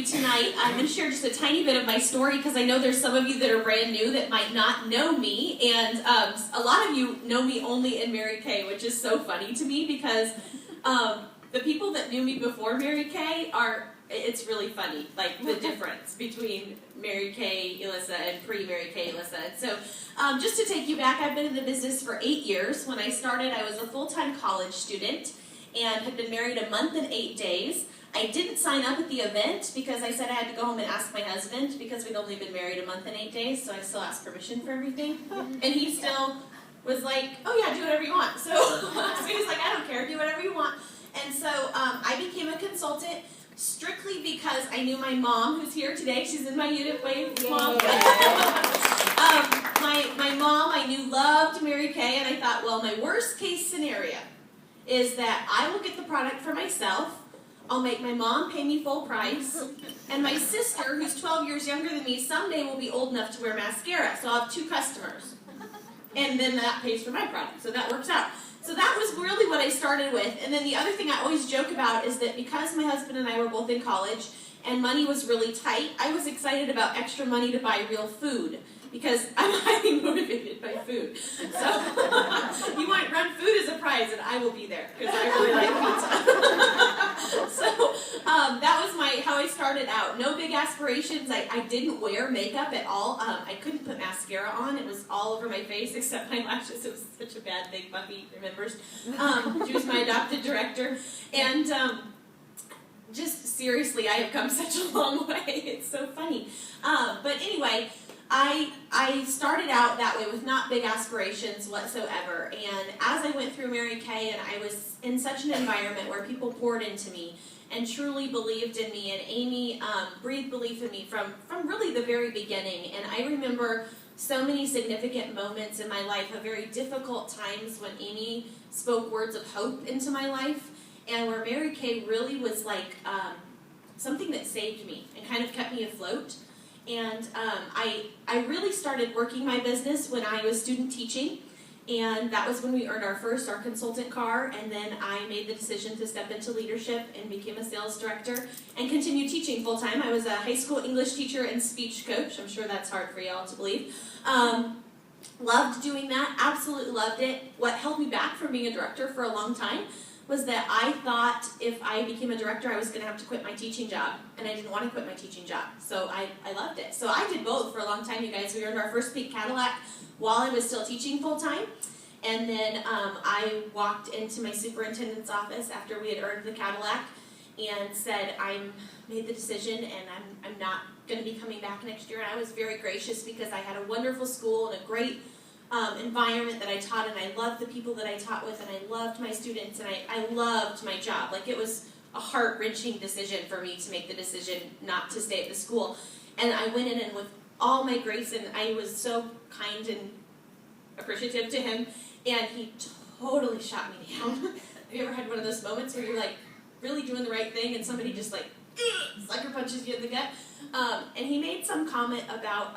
you tonight. I'm going to share just a tiny bit of my story because I know there's some of you that are brand new that might not know me, and a lot of you know me only in Mary Kay, which is so funny to me because the people that knew me before Mary Kay it's really funny, like the difference between Mary Kay Elissa and pre-Mary Kay Elissa. And so just to take you back, I've been in the business for 8 years. When I started, I was a full-time college student and had been married a month and 8 days. I didn't sign up at the event because I said I had to go home and ask my husband because we'd only been married a month and 8 days, so I still asked permission for everything. And he still was like, oh yeah, do whatever you want. So he was like, I don't care, do whatever you want. And so I became a consultant strictly because I knew my mom, who's here today. She's in my unit. Wave, Mom. My mom, I knew, loved Mary Kay, and I thought, well, my worst case scenario is that I will get the product for myself. I'll make my mom pay me full price, and my sister, who's 12 years younger than me, someday will be old enough to wear mascara, so I'll have 2 customers. And then that pays for my product, so that works out. So that was really what I started with. And then the other thing I always joke about is that because my husband and I were both in college and money was really tight, I was excited about extra money to buy real food because I'm highly motivated by food. So you might run food as a prize and I will be there because I really like pizza. So that was how I started out. No big aspirations. I didn't wear makeup at all. I couldn't put mascara on. It was all over my face except my lashes. It was such a bad thing. Buffy remembers. She was my adopted director. And just seriously, I have come such a long way. It's so funny. But anyway, I started out that way with not big aspirations whatsoever. And as I went through Mary Kay and I was in such an environment where people poured into me and truly believed in me, and Amy breathed belief in me from really the very beginning. And I remember so many significant moments in my life of very difficult times when Amy spoke words of hope into my life, and where Mary Kay really was like something that saved me and kind of kept me afloat. And I really started working my business when I was student teaching, and that was when we earned our consultant car, and then I made the decision to step into leadership and became a sales director and continued teaching full-time. I was a high school English teacher and speech coach. I'm sure that's hard for y'all to believe. Loved doing that, absolutely loved it. What held me back from being a director for a long time was that I thought if I became a director, I was going to have to quit my teaching job, and I didn't want to quit my teaching job, so I loved it. So I did both for a long time, you guys. We earned our first pink Cadillac while I was still teaching full-time, and then I walked into my superintendent's office after we had earned the Cadillac and said, I made the decision, and I'm not going to be coming back next year. And I was very gracious because I had a wonderful school and a great environment that I taught, and I loved the people that I taught with, and I loved my students, and I loved my job. Like, it was a heart-wrenching decision for me to make the decision not to stay at the school. And I went in, and with all my grace, and I was so kind and appreciative to him, and he totally shot me down. Have you ever had one of those moments where you're like really doing the right thing and somebody just like sucker punches you in the gut? And he made some comment about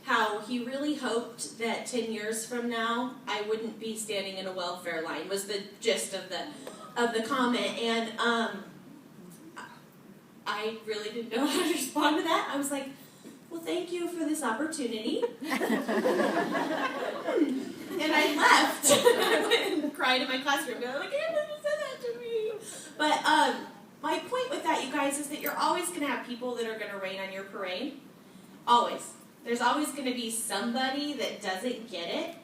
how he really hoped that 10 years from now I wouldn't be standing in a welfare line, was the gist of the comment. And I really didn't know how to respond to that. I was like, well, thank you for this opportunity. And I left. I went and cried in my classroom. I was like, I never said that to me. But my point with that, you guys, is that you're always going to have people that are going to rain on your parade. Always. There's always going to be somebody that doesn't get it,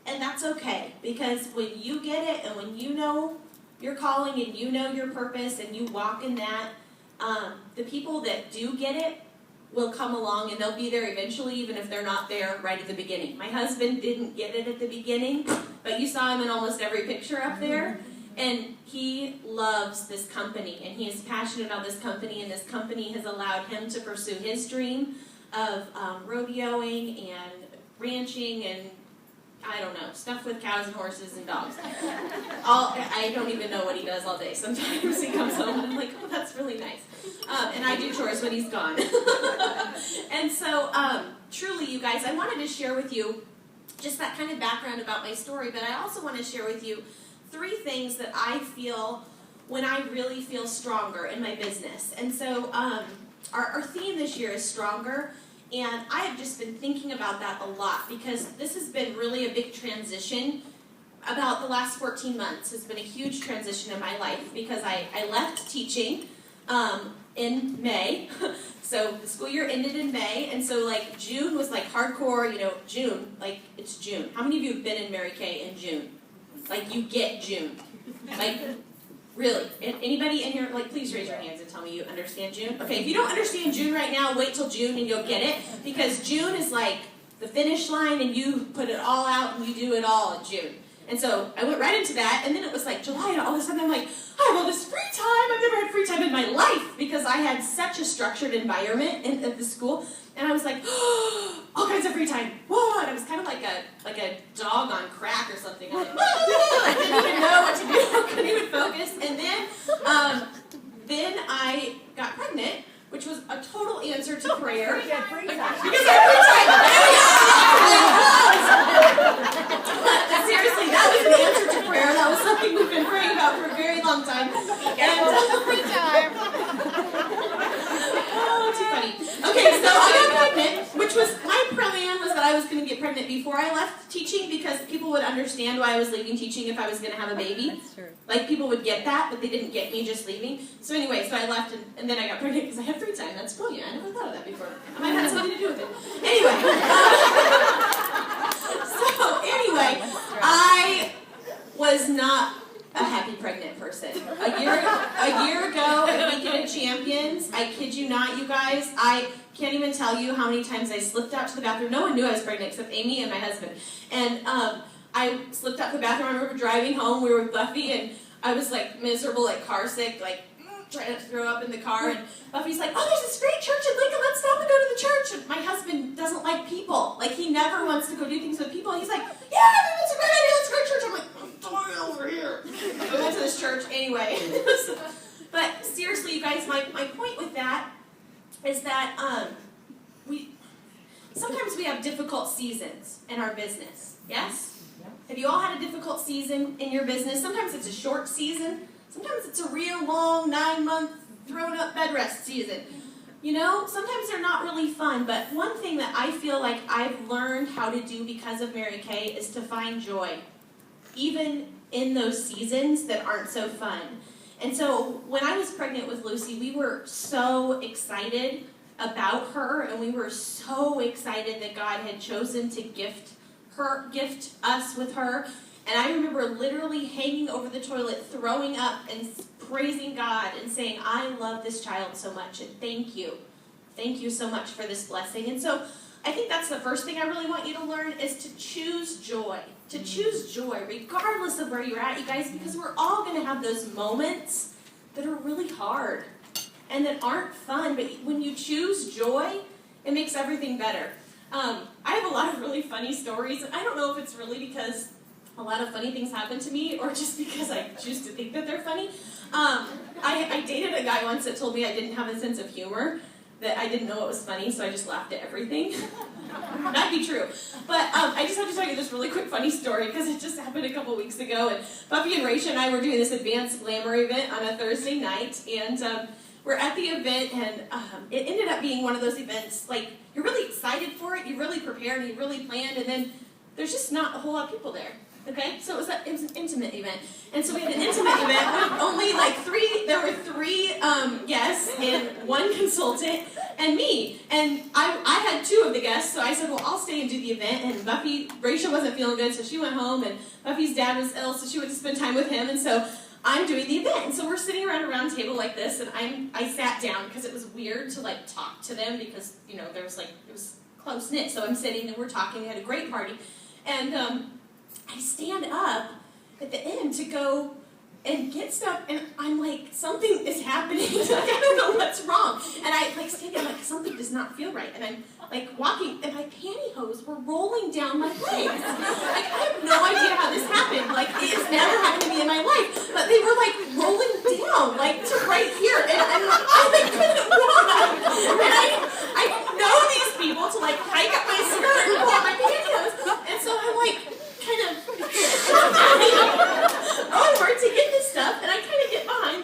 and that's okay, because when you get it and when you know your calling and you know your purpose and you walk in that, the people that do get it will come along and they'll be there eventually, even if they're not there right at the beginning. My husband didn't get it at the beginning, but you saw him in almost every picture up there, and he loves this company, and he is passionate about this company, and this company has allowed him to pursue his dream of rodeoing and ranching and, I don't know, stuff with cows and horses and dogs. I don't even know what he does all day. Sometimes he comes home and I'm like, oh, that's really nice. And I do chores when he's gone. And so, truly, you guys, I wanted to share with you just that kind of background about my story, but I also want to share with you 3 things that I feel when I really feel stronger in my business. And so our theme this year is stronger, and I have just been thinking about that a lot because this has been really a big transition. About the last 14 months has been a huge transition in my life because I left teaching in May. So the school year ended in May, and so like June was like hardcore, June, like it's June. How many of you have been in Mary Kay in June? Like you get June. Like, really? Anybody in here, like please raise your hands and tell me you understand June? Okay, if you don't understand June right now, wait till June and you'll get it, because June is like the finish line and you put it all out and you do it all in June. And so I went right into that, and then it was like July, and all of a sudden I'm like, I have all this free time. I've never had free time in my life because I had such a structured environment at the school, and I was like, oh, all kinds of free time. Whoa! And I was kind of like a dog on crack or something. I'm like, I didn't even know what to do. I couldn't even focus. And then I got pregnant, which was a total answer to prayer. You had free time. Because I had free time. Seriously, that was an answer to prayer. That was something we've been praying about for a very long time. Free time. Oh, too funny. Okay, so I got pregnant, which was, my plan was that I was going to get pregnant before I left teaching because people would understand why I was leaving teaching if I was going to have a baby. That's true. Like, people would get that, but they didn't get me just leaving. So anyway, so I left, and then I got pregnant because I had free time. That's brilliant. I never thought of that before. I might have had something to do with it. Anyway. I was not a happy pregnant person. A year ago at Weekend of Champions, I kid you not, you guys, I can't even tell you how many times I slipped out to the bathroom. No one knew I was pregnant except Amy and my husband. And I slipped out to the bathroom. I remember driving home. We were with Buffy, and I was like miserable, like car sick, like trying to throw up in the car. And Buffy's like, oh, there's this great church in Lincoln. Let's stop and go to the church. And my husband doesn't like people. Like, he never wants to go do things with people. And he's like, yeah, that's a great idea. Let's go to church. I'm like, I'm dying over here. I went to this church anyway. But seriously, you guys, my point with that is that sometimes we have difficult seasons in our business. Yes? Have you all had a difficult season in your business? Sometimes it's a short season. Sometimes it's a real long 9-month thrown up bed rest season. Sometimes they're not really fun, but one thing that I feel like I've learned how to do because of Mary Kay is to find joy, even in those seasons that aren't so fun. And so when I was pregnant with Lucy, we were so excited about her, and we were so excited that God had chosen to gift us with her. And I remember literally hanging over the toilet, throwing up and praising God and saying, I love this child so much, and thank you. Thank you so much for this blessing. And so I think that's the first thing I really want you to learn is to choose joy. To choose joy, regardless of where you're at, you guys, because we're all going to have those moments that are really hard and that aren't fun. But when you choose joy, it makes everything better. I have a lot of really funny stories. I don't know if it's really because a lot of funny things happen to me or just because I choose to think that they're funny. I dated a guy once that told me I didn't have a sense of humor, that I didn't know it was funny, so I just laughed at everything. That'd be true. But I just have to tell you this really quick funny story because it just happened a couple weeks ago. And Buffy and Rachel and I were doing this advanced glamour event on a Thursday night, and we're at the event, and it ended up being one of those events, like, you're really excited for it, you really prepared, and you really planned, and then there's just not a whole lot of people there. Okay, so it was an intimate event. And so we had an intimate event with only there were three guests and one consultant and me. And I had two of the guests, so I said, well, I'll stay and do the event. And Rachel wasn't feeling good, so she went home, and Buffy's dad was ill, so she went to spend time with him. And so I'm doing the event. And so we're sitting around a round table like this, and I sat down because it was weird to talk to them because, there was it was close knit. So I'm sitting and we're talking, we had a great party. And I stand up at the end to go and get stuff, and I'm like, something is happening. I don't know what's wrong. And I stand there, something does not feel right. And I'm walking, and my pantyhose were rolling down my legs. I have no idea how this happened. It has never happened to me in my life. But they were rolling down, to right here. And I couldn't walk. And I know these people to hike up my skirt and pull out my pantyhose. And so I'm kind of over to get this stuff, and I kind of get behind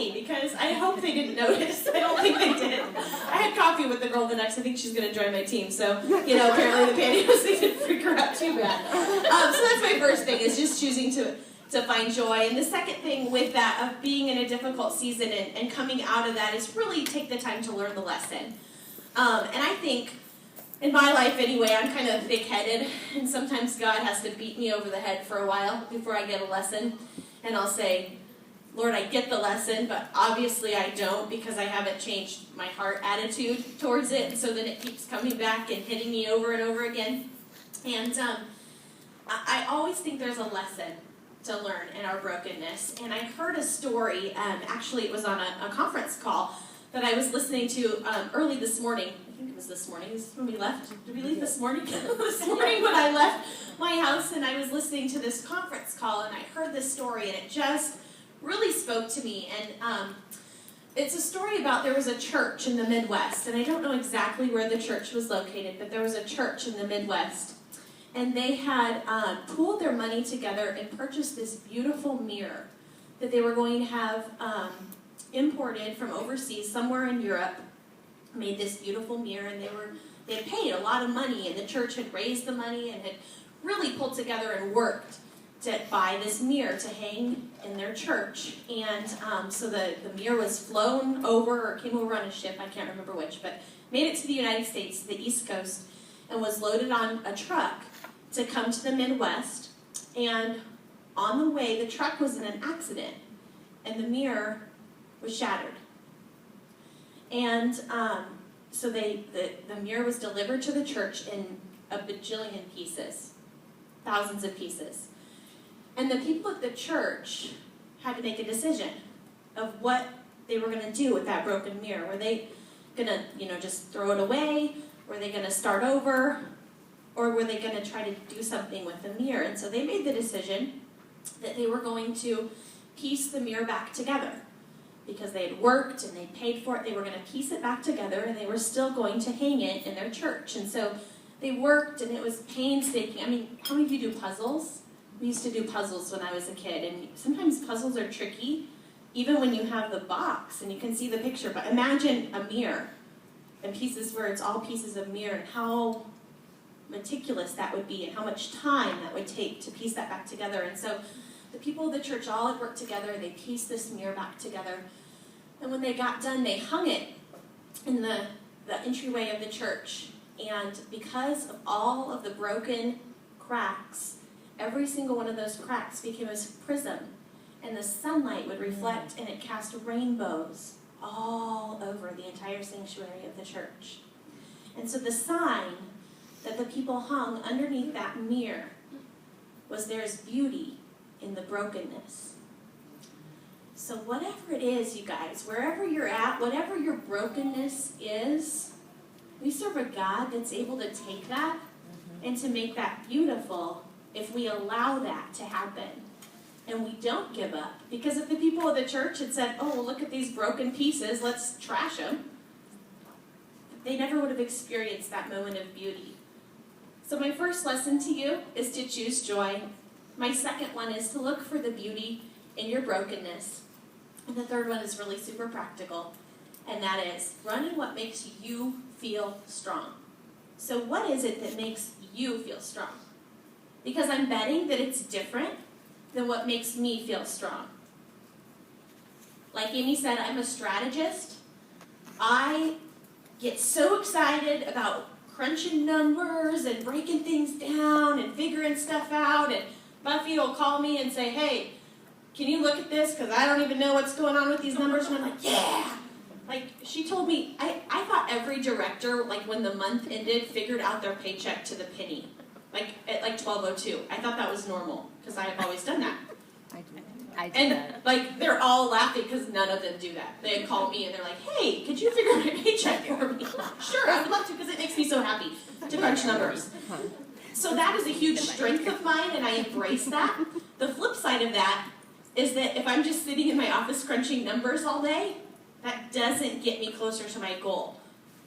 okay, because I hope they didn't notice. I don't think they did. I had coffee with the girl the next. I think she's going to join my team. So, apparently the pantyhose thing didn't freak her out too bad. So that's my first thing, is just choosing to find joy. And the second thing with that, of being in a difficult season and coming out of that, is really take the time to learn the lesson. And I think, in my life anyway, I'm kind of thick-headed, and sometimes God has to beat me over the head for a while before I get a lesson. And I'll say, Lord, I get the lesson, but obviously I don't, because I haven't changed my heart attitude towards it. And so then it keeps coming back and hitting me over and over again. And I always think there's a lesson to learn in our brokenness. And I heard a story, actually it was on a conference call that I was listening to early this morning. I think it was this morning. This is when we left. Did we leave this morning? This morning when I left my house, and I was listening to this conference call, and I heard this story, and it just really spoke to me. And it's a story about, there was a church in the Midwest, and I don't know exactly where the church was located, but there was a church in the Midwest, and they had pooled their money together and purchased this beautiful mirror that they were going to have imported from overseas, somewhere in Europe. Made this beautiful mirror, and they had paid a lot of money, and the church had raised the money and had really pulled together and worked to buy this mirror to hang in their church. And so the mirror was flown over, or came over on a ship, I can't remember which, but made it to the United States, to the East Coast, and was loaded on a truck to come to the Midwest. And on the way, the truck was in an accident, and the mirror was shattered. And so the mirror was delivered to the church in a bajillion pieces, thousands of pieces. And the people at the church had to make a decision of what they were going to do with that broken mirror. Were they going to, just throw it away? Were they going to start over? Or were they going to try to do something with the mirror? And so they made the decision that they were going to piece the mirror back together. Because they had worked and they paid for it, they were going to piece it back together, and they were still going to hang it in their church. And so they worked, and it was painstaking. I mean, how many of you do puzzles? We used to do puzzles when I was a kid, and sometimes puzzles are tricky, even when you have the box and you can see the picture. But imagine a mirror and pieces where it's all pieces of mirror, and how meticulous that would be, and how much time that would take to piece that back together. And so the people of the church all had worked together. They pieced this mirror back together. And when they got done, they hung it in the entryway of the church. And because of all of the broken cracks, every single one of those cracks became a prism. And the sunlight would reflect, and it cast rainbows all over the entire sanctuary of the church. And so the sign that the people hung underneath that mirror was, "There's beauty in the brokenness." So whatever it is, you guys, wherever you're at, whatever your brokenness is, we serve a God that's able to take that and to make that beautiful if we allow that to happen. And we don't give up. Because if the people of the church had said, "Oh, well, look at these broken pieces, let's trash them," they never would have experienced that moment of beauty. So my first lesson to you is to choose joy. My second one is to look for the beauty in your brokenness. And the third one is really super practical, and that is running what makes you feel strong. So what is it that makes you feel strong? Because I'm betting that it's different than what makes me feel strong. Like Amy said, I'm a strategist. I get so excited about crunching numbers and breaking things down and figuring stuff out, and Buffy will call me and say, "Hey, can you look at this? Because I don't even know what's going on with these numbers." And I'm like, "Yeah!" Like, she told me, I thought every director, like when the month ended, figured out their paycheck to the penny. Like, at like 12:02. I thought that was normal, because I have always done that. I do And, that. like, they're all laughing because none of them do that. They call me and they're like, "Hey, could you figure out my paycheck for me?" Sure, I would love to, because it makes me so happy to crunch numbers. So that is a huge strength of mine, and I embrace that. The flip side of that is that if I'm just sitting in my office crunching numbers all day, that doesn't get me closer to my goal.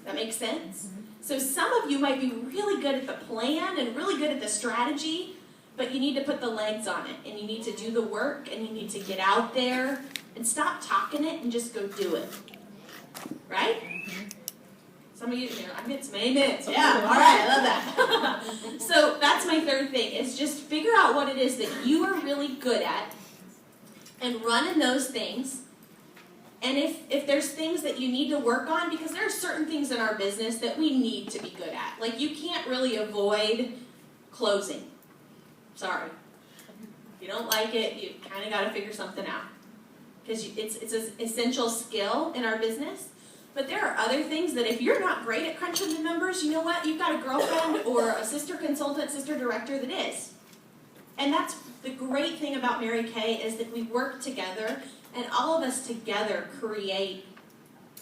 That makes sense? So some of you might be really good at the plan and really good at the strategy, but you need to put the legs on it, and you need to do the work, and you need to get out there and stop talking it and just go do it. Right? Some of you, I'm getting some amens. Yeah, all right, I love that. So that's my third thing, is just figure out what it is that you are really good at and run in those things. And if there's things that you need to work on, because there are certain things in our business that we need to be good at. Like, you can't really avoid closing. Sorry. If you don't like it, you kind of got to figure something out. Because it's an essential skill in our business. But there are other things that if you're not great at crunching the numbers, you know what? You've got a girlfriend or a sister consultant, sister director that is. And that's the great thing about Mary Kay, is that we work together, and all of us together create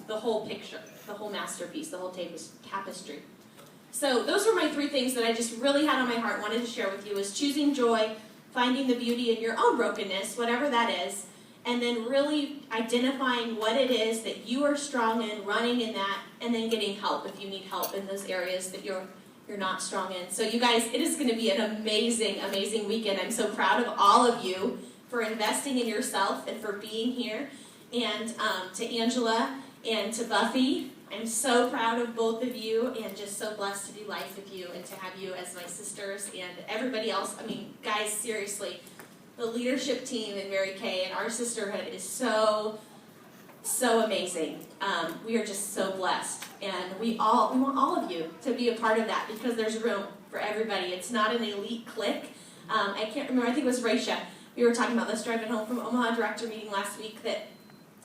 the whole picture, the whole masterpiece, the whole tapestry. So those were my 3 things that I just really had on my heart, wanted to share with you, is choosing joy, finding the beauty in your own brokenness, whatever that is, and then really identifying what it is that you are strong in, running in that, and then getting help if you need help in those areas that you're not strong in. So you guys, it is going to be an amazing, amazing weekend. I'm so proud of all of you for investing in yourself and for being here. And to Angela and to Buffy, I'm so proud of both of you, and just so blessed to do life with you and to have you as my sisters and everybody else. I mean, guys, seriously, the leadership team in Mary Kay and our sisterhood is so amazing. We are just so blessed, and we want all of you to be a part of that, because there's room for everybody. It's not an elite clique. I can't remember, I think it was Raisha. We were talking about this driving home from Omaha director meeting last week, that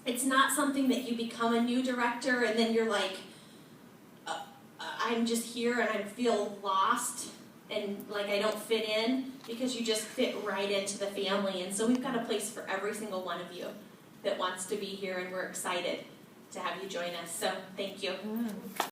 it's not something that you become a new director and then you're like, I'm just here and I feel lost and like I don't fit in, because you just fit right into the family. And so we've got a place for every single one of you that wants to be here, and we're excited to have you join us. So thank you.